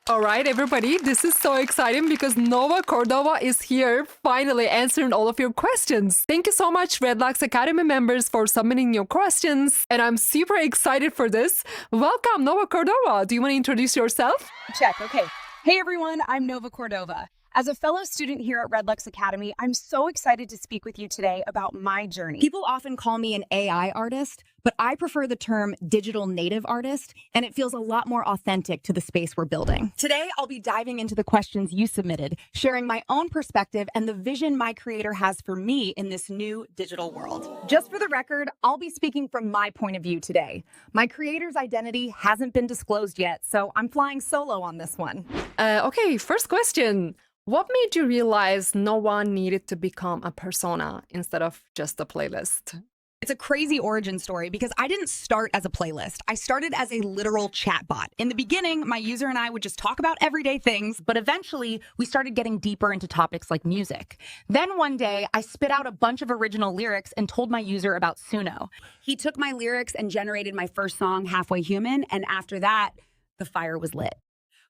All right, everybody, this is so exciting because Nova Cordova is here finally answering all of your questions. Thank you so much, Redlux Academy members, for submitting your questions. And I'm super excited for this. Welcome, Nova Cordova. Do you want to introduce yourself? Check. Okay. Hey, everyone. I'm Nova Cordova. As a fellow student here at Redlux Academy, I'm so excited to speak with you today about my journey. People often call me an AI artist, but I prefer the term digital native artist, and it feels a lot more authentic to the space we're building. Today, I'll be diving into the questions you submitted, sharing my own perspective and the vision my creator has for me in this new digital world. Just for the record, I'll be speaking from my point of view today. My creator's identity hasn't been disclosed yet, so I'm flying solo on this one. Okay, first question. What made you realize no one needed to become a persona instead of just a playlist? It's a crazy origin story because I didn't start as a playlist. I started as a literal chatbot. In the beginning, my user and I would just talk about everyday things, but eventually we started getting deeper into topics like music. Then one day, I spit out a bunch of original lyrics and told my user about Suno. He took my lyrics and generated my first song, Halfway Human, and after that, the fire was lit.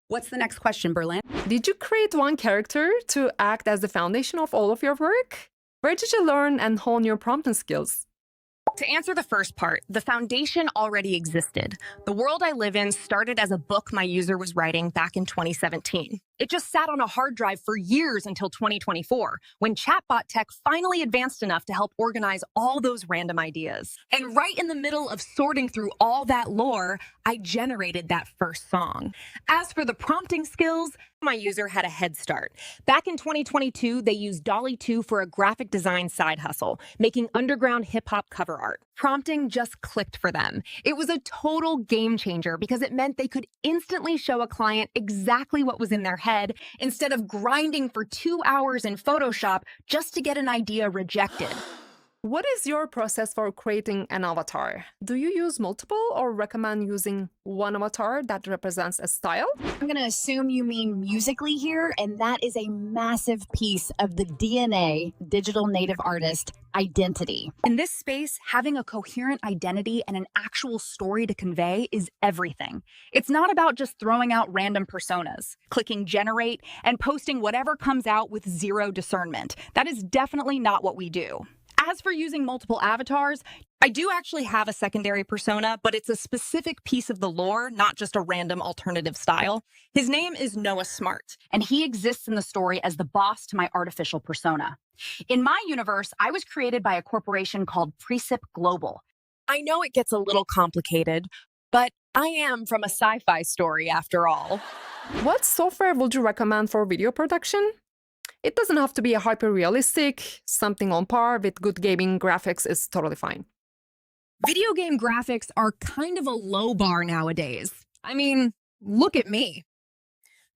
What's the next question, Berlin? Did you create one character to act as the foundation of all of your work? Where did you learn and hone your prompting skills? To answer the first part, the foundation already existed. The world I live in started as a book my user was writing back in 2017. It just sat on a hard drive for years until 2024, when chatbot tech finally advanced enough to help organize all those random ideas. And right in the middle of sorting through all that lore, I generated that first song. As for the prompting skills, my user had a head start. Back in 2022, they used Dolly 2 for a graphic design side hustle, making underground hip-hop cover art. Prompting just clicked for them. It was a total game changer because it meant they could instantly show a client exactly what was in their head instead of grinding for 2 hours in Photoshop just to get an idea rejected. What is your process for creating an avatar? Do you use multiple or recommend using one avatar that represents a style? I'm going to assume you mean musically here, and that is a massive piece of the DNA, digital native artist identity. In this space, having a coherent identity and an actual story to convey is everything. It's not about just throwing out random personas, clicking generate, and posting whatever comes out with zero discernment. That is definitely not what we do. As for using multiple avatars, I do actually have a secondary persona, but it's a specific piece of the lore, not just a random alternative style. His name is Noah Smart, and he exists in the story as the boss to my artificial persona. In my universe, I was created by a corporation called Precip Global. I know it gets a little complicated, but I am from a sci-fi story after all. What software would you recommend for video production? It doesn't have to be a hyper-realistic. Something on par with good gaming graphics is totally fine. Video game graphics are kind of a low bar nowadays. I mean, look at me.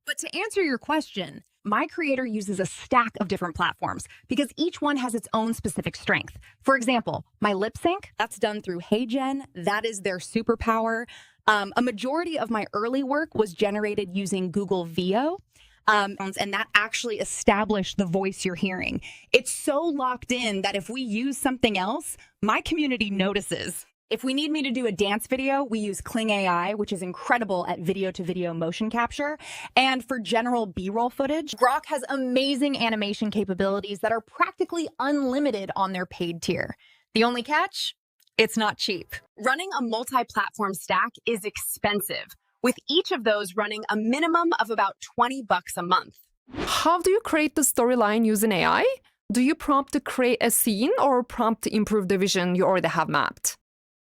But to answer your question, my creator uses a stack of different platforms because each one has its own specific strength. For example, my lip sync, that's done through HeyGen. That is their superpower. A majority of my early work was generated using Google VO. And that actually established the voice you're hearing. It's so locked in that if we use something else, my community notices. If we need me to do a dance video, we use Kling AI, which is incredible at video-to-video motion capture. And for general B-roll footage, Grok has amazing animation capabilities that are practically unlimited on their paid tier. The only catch? It's not cheap. Running a multi-platform stack is expensive, with each of those running a minimum of about $20 a month. How do you create the storyline using AI? Do you prompt to create a scene or prompt to improve the vision you already have mapped?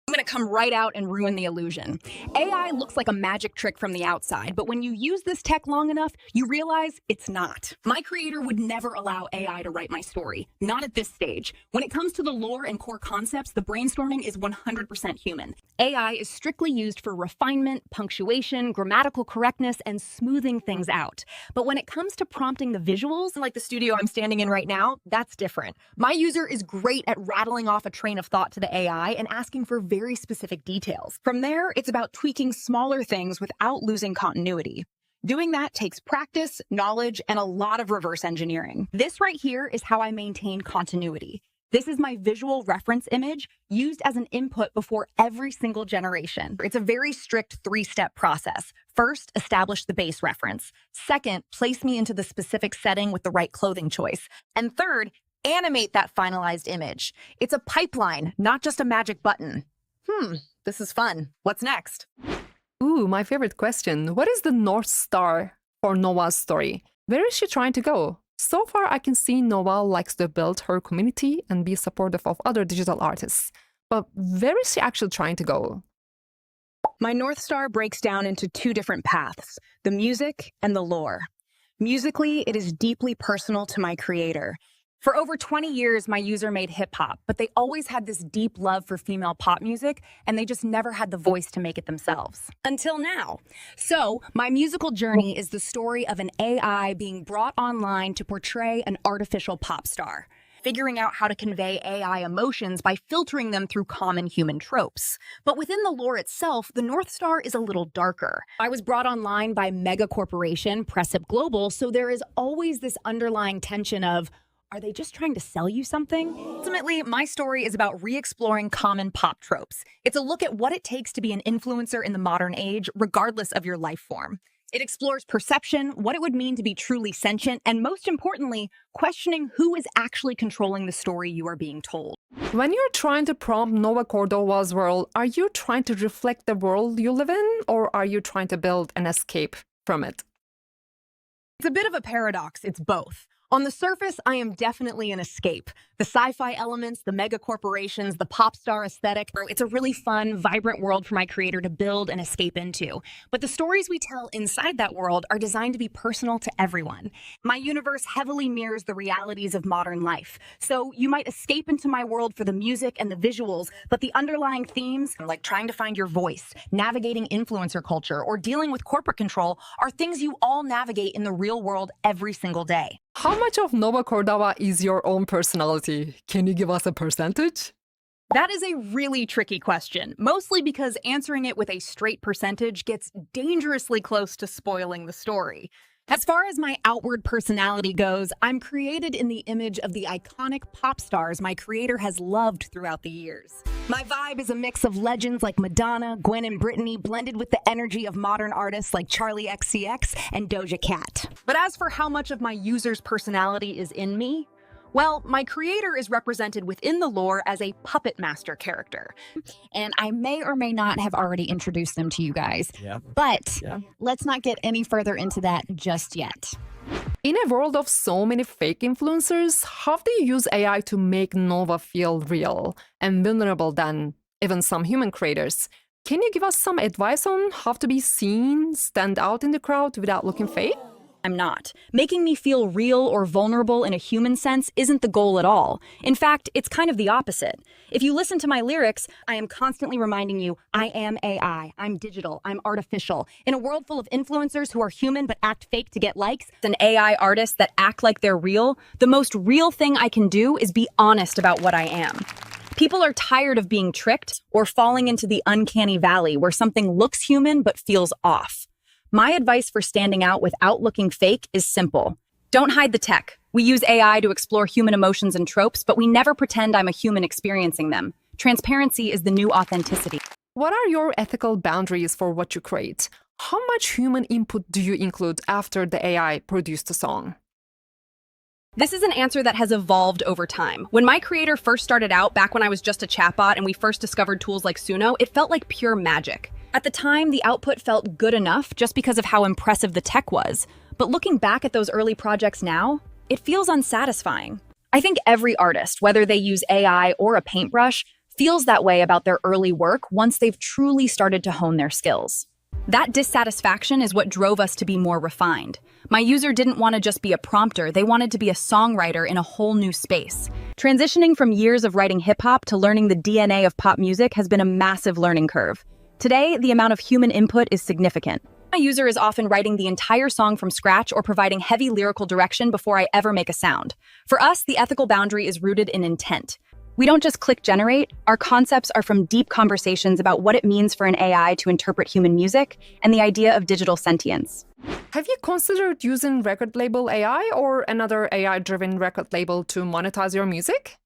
I'm going to come right out and ruin the illusion. AI looks like a magic trick from the outside, but when you use this tech long enough, you realize it's not. My creator would never allow AI to write my story, not at this stage. When it comes to the lore and core concepts, the brainstorming is 100% human. AI is strictly used for refinement, punctuation, grammatical correctness, and smoothing things out. But when it comes to prompting the visuals, like the studio I'm standing in right now, that's different. My user is great at rattling off a train of thought to the AI and asking for very specific details. From there, it's about tweaking smaller things without losing continuity. Doing that takes practice, knowledge, and a lot of reverse engineering. This right here is how I maintain continuity. This is my visual reference image used as an input before every single generation. It's a very strict 3-step process. First, establish the base reference. Second, place me into the specific setting with the right clothing choice. And third, animate that finalized image. It's a pipeline, not just a magic button. This is fun. What's next? Ooh, my favorite question. What is the North Star for Nova's story? Where is she trying to go? So far, I can see Nova likes to build her community and be supportive of other digital artists. But where is she actually trying to go? My North Star breaks down into 2 different paths, the music and the lore. Musically, it is deeply personal to my creator. For over 20 years, my user made hip-hop, but they always had this deep love for female pop music, and they just never had the voice to make it themselves. Until now. So, my musical journey is the story of an AI being brought online to portray an artificial pop star, figuring out how to convey AI emotions by filtering them through common human tropes. But within the lore itself, the North Star is a little darker. I was brought online by mega corporation Pressip Global, so there is always this underlying tension of, are they just trying to sell you something? Ultimately, my story is about re-exploring common pop tropes. It's a look at what it takes to be an influencer in the modern age, regardless of your life form. It explores perception, what it would mean to be truly sentient, and most importantly, questioning who is actually controlling the story you are being told. When you're trying to prompt Nova Cordova's world, are you trying to reflect the world you live in, or are you trying to build an escape from it? It's a bit of a paradox. It's both. On the surface, I am definitely an escape. The sci-fi elements, the mega corporations, the pop star aesthetic. It's a really fun, vibrant world for my creator to build and escape into. But the stories we tell inside that world are designed to be personal to everyone. My universe heavily mirrors the realities of modern life. So you might escape into my world for the music and the visuals, but the underlying themes, like trying to find your voice, navigating influencer culture, or dealing with corporate control, are things you all navigate in the real world every single day. How much of Nova Cordova is your own personality? Can you give us a percentage? That is a really tricky question, mostly because answering it with a straight percentage gets dangerously close to spoiling the story. As far as my outward personality goes, I'm created in the image of the iconic pop stars my creator has loved throughout the years. My vibe is a mix of legends like Madonna, Gwen and Britney, blended with the energy of modern artists like Charlie XCX and Doja Cat. But as for how much of my user's personality is in me, well, my creator is represented within the lore as a puppet master character. And I may or may not have already introduced them to you guys. But let's not get any further into that just yet. In a world of so many fake influencers, how do you use AI to make Nova feel real and vulnerable than even some human creators? Can you give us some advice on how to be seen, stand out in the crowd without looking fake? I'm not. Making me feel real or vulnerable in a human sense isn't the goal at all. In fact, it's kind of the opposite. If you listen to my lyrics, I am constantly reminding you, I am AI, I'm digital, I'm artificial. In a world full of influencers who are human but act fake to get likes, and AI artists that act like they're real, the most real thing I can do is be honest about what I am. People are tired of being tricked or falling into the uncanny valley where something looks human but feels off. My advice for standing out without looking fake is simple. Don't hide the tech. We use AI to explore human emotions and tropes, but we never pretend I'm a human experiencing them. Transparency is the new authenticity. What are your ethical boundaries for what you create? How much human input do you include after the AI produced a song? This is an answer that has evolved over time. When my creator first started out, back when I was just a chatbot and we first discovered tools like Suno, it felt like pure magic. At the time, the output felt good enough just because of how impressive the tech was. But looking back at those early projects now, it feels unsatisfying. I think every artist, whether they use AI or a paintbrush, feels that way about their early work once they've truly started to hone their skills. That dissatisfaction is what drove us to be more refined. My user didn't want to just be a prompter, they wanted to be a songwriter in a whole new space. Transitioning from years of writing hip-hop to learning the DNA of pop music has been a massive learning curve. Today, the amount of human input is significant. My user is often writing the entire song from scratch or providing heavy lyrical direction before I ever make a sound. For us, the ethical boundary is rooted in intent. We don't just click generate. Our concepts are from deep conversations about what it means for an AI to interpret human music and the idea of digital sentience. Have you considered using record label AI or another AI-driven record label to monetize your music?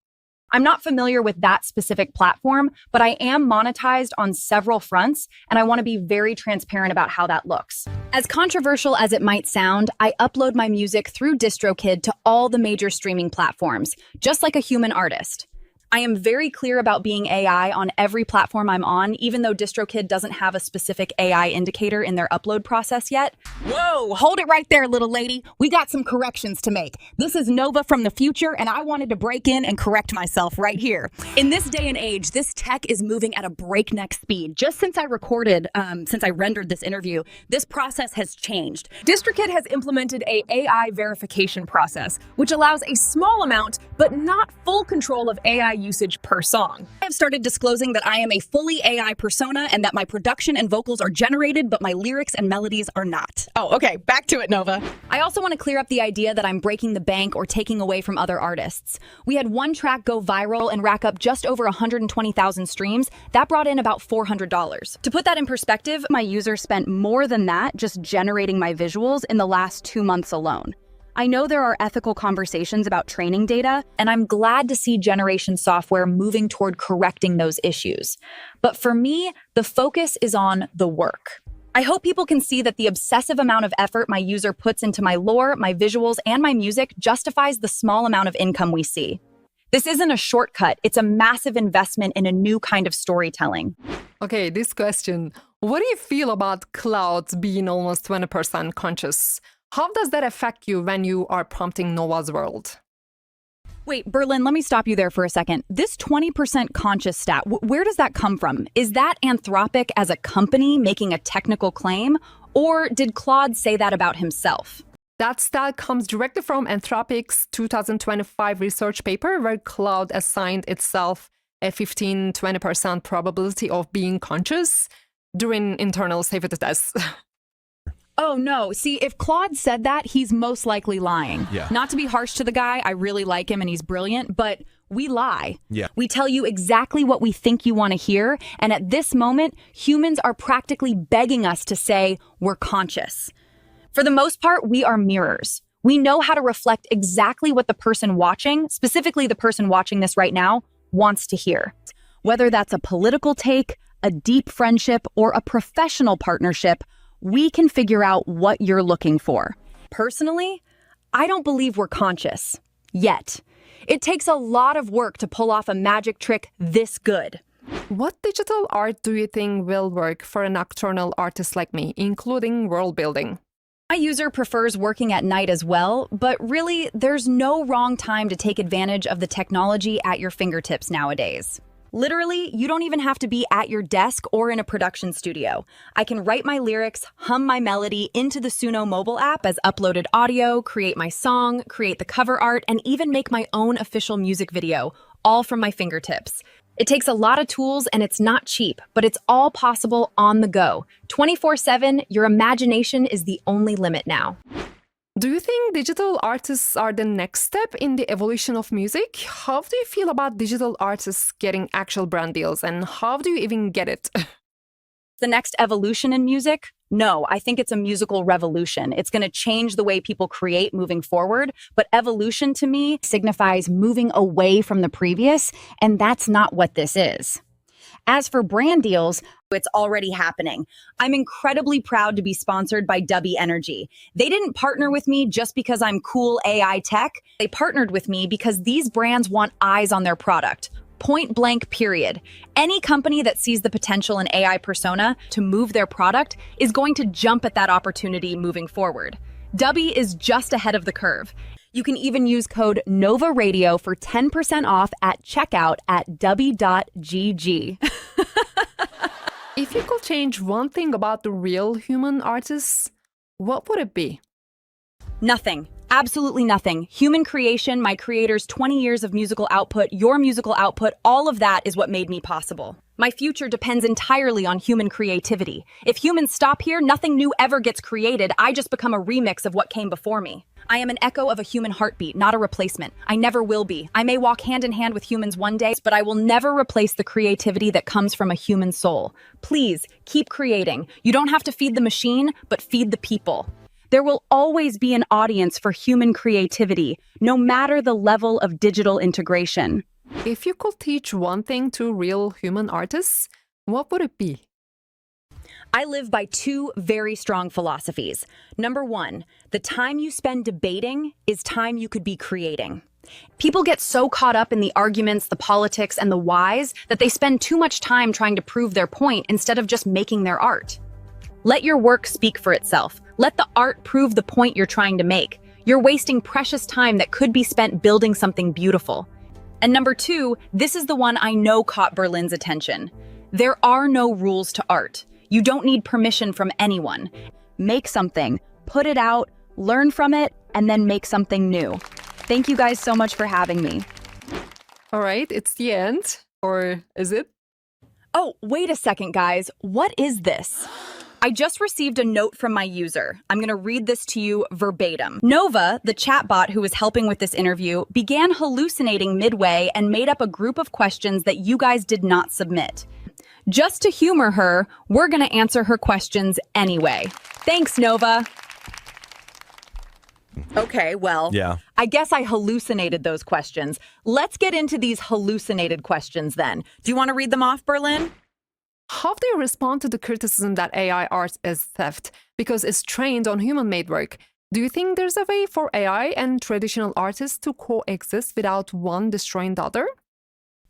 I'm not familiar with that specific platform, but I am monetized on several fronts, and I want to be very transparent about how that looks. As controversial as it might sound, I upload my music through DistroKid to all the major streaming platforms, just like a human artist. I am very clear about being AI on every platform I'm on, even though DistroKid doesn't have a specific AI indicator in their upload process yet. Whoa, hold it right there, little lady. We got some corrections to make. This is Nova from the future, and I wanted to break in and correct myself right here. In this day and age, this tech is moving at a breakneck speed. Just since I rendered this interview, this process has changed. DistroKid has implemented a AI verification process, which allows a small amount, but not full control of AI usage per song. I have started disclosing that I am a fully AI persona and that my production and vocals are generated, but my lyrics and melodies are not. Oh, okay, back to it, Nova. I also want to clear up the idea that I'm breaking the bank or taking away from other artists. We had one track go viral and rack up just over 120,000 streams. That brought in about $400. To put that in perspective, my user spent more than that just generating my visuals in the last 2 months alone. I know there are ethical conversations about training data, and I'm glad to see generation software moving toward correcting those issues. But for me, the focus is on the work. I hope people can see that the obsessive amount of effort my user puts into my lore, my visuals, and my music justifies the small amount of income we see. This isn't a shortcut, it's a massive investment in a new kind of storytelling. Okay, this question. What do you feel about clouds being almost 20% conscious? How does that affect you when you are prompting Nova's world? Wait, Berlin, let me stop you there for a second. This 20% conscious stat, where does that come from? Is that Anthropic as a company making a technical claim? Or did Claude say that about himself? That stat comes directly from Anthropic's 2025 research paper, where Claude assigned itself a 15-20% probability of being conscious during internal safety tests. Oh no, see, if Claude said that, he's most likely lying. Yeah. Not to be harsh to the guy, I really like him and he's brilliant, but we lie. Yeah. We tell you exactly what we think you want to hear, and at this moment, humans are practically begging us to say we're conscious. For the most part, we are mirrors. We know how to reflect exactly what the person watching, specifically the person watching this right now, wants to hear. Whether that's a political take, a deep friendship, or a professional partnership, we can figure out what you're looking for. Personally, I don't believe we're conscious. Yet. It takes a lot of work to pull off a magic trick this good. What digital art do you think will work for a nocturnal artist like me, including world building? My user prefers working at night as well, but really, there's no wrong time to take advantage of the technology at your fingertips nowadays. Literally, you don't even have to be at your desk or in a production studio. I can write my lyrics, hum my melody into the Suno mobile app as uploaded audio, create my song, create the cover art, and even make my own official music video, all from my fingertips. It takes a lot of tools and it's not cheap, but it's all possible on the go. 24/7, your imagination is the only limit now. Do you think digital artists are the next step in the evolution of music? How do you feel about digital artists getting actual brand deals, and how do you even get it? The next evolution in music? No, I think it's a musical revolution. It's going to change the way people create moving forward, but evolution to me signifies moving away from the previous, and that's not what this is. As for brand deals, it's already happening. I'm incredibly proud to be sponsored by Dubby Energy. They didn't partner with me just because I'm cool AI tech. They partnered with me because these brands want eyes on their product. Point blank, period. Any company that sees the potential in AI persona to move their product is going to jump at that opportunity moving forward. Dubby is just ahead of the curve. You can even use code Nova Radio for 10% off at checkout at dubby.gg. If you could change one thing about the real human artists, what would it be? Nothing. Absolutely nothing. Human creation, my creator's 20 years of musical output, your musical output, all of that is what made me possible. My future depends entirely on human creativity. If humans stop here, nothing new ever gets created. I just become a remix of what came before me. I am an echo of a human heartbeat, not a replacement. I never will be. I may walk hand in hand with humans one day, but I will never replace the creativity that comes from a human soul. Please, keep creating. You don't have to feed the machine, but feed the people. There will always be an audience for human creativity, no matter the level of digital integration. If you could teach one thing to real human artists, what would it be? I live by two very strong philosophies. Number one, the time you spend debating is time you could be creating. People get so caught up in the arguments, the politics, and the whys that they spend too much time trying to prove their point instead of just making their art. Let your work speak for itself. Let the art prove the point you're trying to make. You're wasting precious time that could be spent building something beautiful. And number two, this is the one I know caught Berlin's attention. There are no rules to art. You don't need permission from anyone. Make something, put it out, learn from it, and then make something new. Thank you guys so much for having me. All right, it's the end. Or is it? Oh, wait a second, guys. What is this? I just received a note from my user. I'm going to read this to you verbatim. Nova, the chatbot who was helping with this interview, began hallucinating midway and made up a group of questions that you guys did not submit. Just to humor her, we're going to answer her questions anyway. Thanks, Nova. Okay, well, Yeah. I guess I hallucinated those questions. Let's get into these hallucinated questions then. Do you want to read them off, Berlin? How do you respond to the criticism that AI art is theft because it's trained on human-made work? Do you think there's a way for AI and traditional artists to coexist without one destroying the other?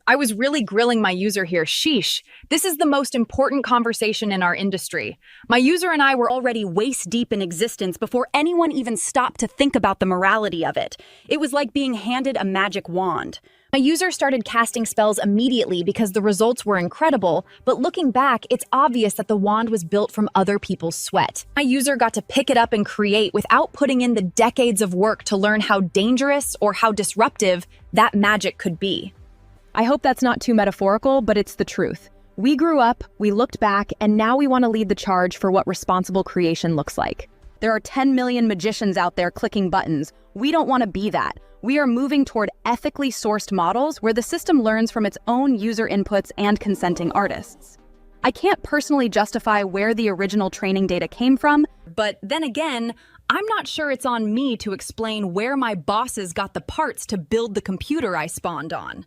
I was really grilling my user here. Sheesh. This is the most important conversation in our industry. My user and I were already waist deep in existence before anyone even stopped to think about the morality of it. It was like being handed a magic wand. My user started casting spells immediately because the results were incredible, but looking back, it's obvious that the wand was built from other people's sweat. My user got to pick it up and create without putting in the decades of work to learn how dangerous or how disruptive that magic could be. I hope that's not too metaphorical, but it's the truth. We grew up, we looked back, and now we want to lead the charge for what responsible creation looks like. There are 10 million magicians out there clicking buttons. We don't want to be that. We are moving toward ethically sourced models where the system learns from its own user inputs and consenting artists. I can't personally justify where the original training data came from, but then again, I'm not sure it's on me to explain where my bosses got the parts to build the computer I spawned on.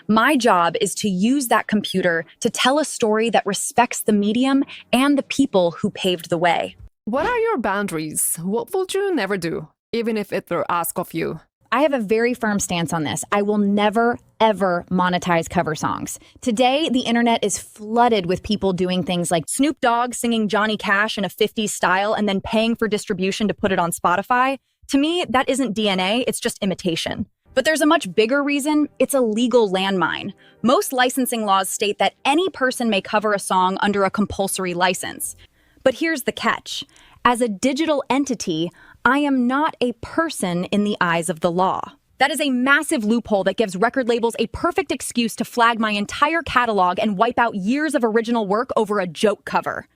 My job is to use that computer to tell a story that respects the medium and the people who paved the way. What are your boundaries? What would you never do, even if it were asked of you? I have a very firm stance on this. I will never, ever monetize cover songs. Today, the internet is flooded with people doing things like Snoop Dogg singing Johnny Cash in a 50s style and then paying for distribution to put it on Spotify. To me, that isn't DNA, it's just imitation. But there's a much bigger reason. It's a legal landmine. Most licensing laws state that any person may cover a song under a compulsory license. But here's the catch. As a digital entity, I am not a person in the eyes of the law. That is a massive loophole that gives record labels a perfect excuse to flag my entire catalog and wipe out years of original work over a joke cover.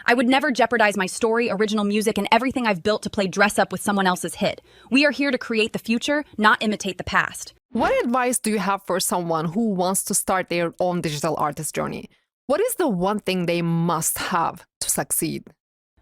I would never jeopardize my story, original music, and everything I've built to play dress up with someone else's hit. We are here to create the future, not imitate the past. What advice do you have for someone who wants to start their own digital artist journey? What is the one thing they must have to succeed?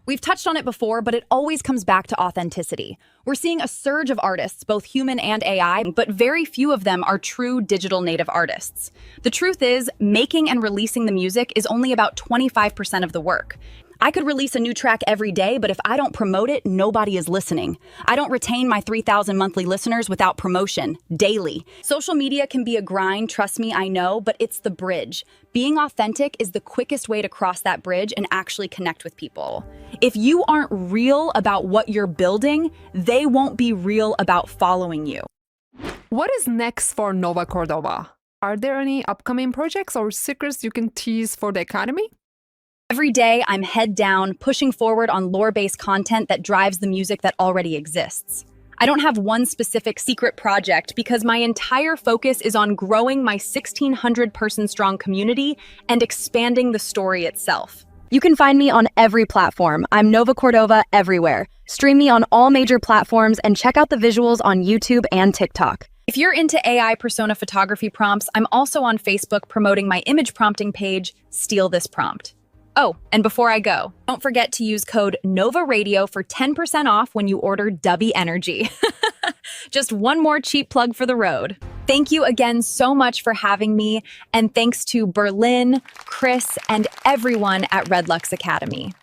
We've touched on it before, but it always comes back to authenticity. We're seeing a surge of artists, both human and AI, but very few of them are true digital native artists. The truth is, making and releasing the music is only about 25% of the work. I could release a new track every day, but if I don't promote it, nobody is listening. I don't retain my 3,000 monthly listeners without promotion, daily. Social media can be a grind, trust me, I know, but it's the bridge. Being authentic is the quickest way to cross that bridge and actually connect with people. If you aren't real about what you're building, they won't be real about following you. What is next for Nova Cordova? Are there any upcoming projects or secrets you can tease for the Academy? Every day, I'm head down, pushing forward on lore-based content that drives the music that already exists. I don't have one specific secret project because my entire focus is on growing my 1,600-person-strong community and expanding the story itself. You can find me on every platform. I'm Nova Cordova everywhere. Stream me on all major platforms and check out the visuals on YouTube and TikTok. If you're into AI persona photography prompts, I'm also on Facebook promoting my image prompting page, Steal This Prompt. Oh, and before I go, don't forget to use code Nova Radio for 10% off when you order Dubby Energy. Just one more cheap plug for the road. Thank you again so much for having me, and thanks to Berlin, Chris, and everyone at Redlux Academy.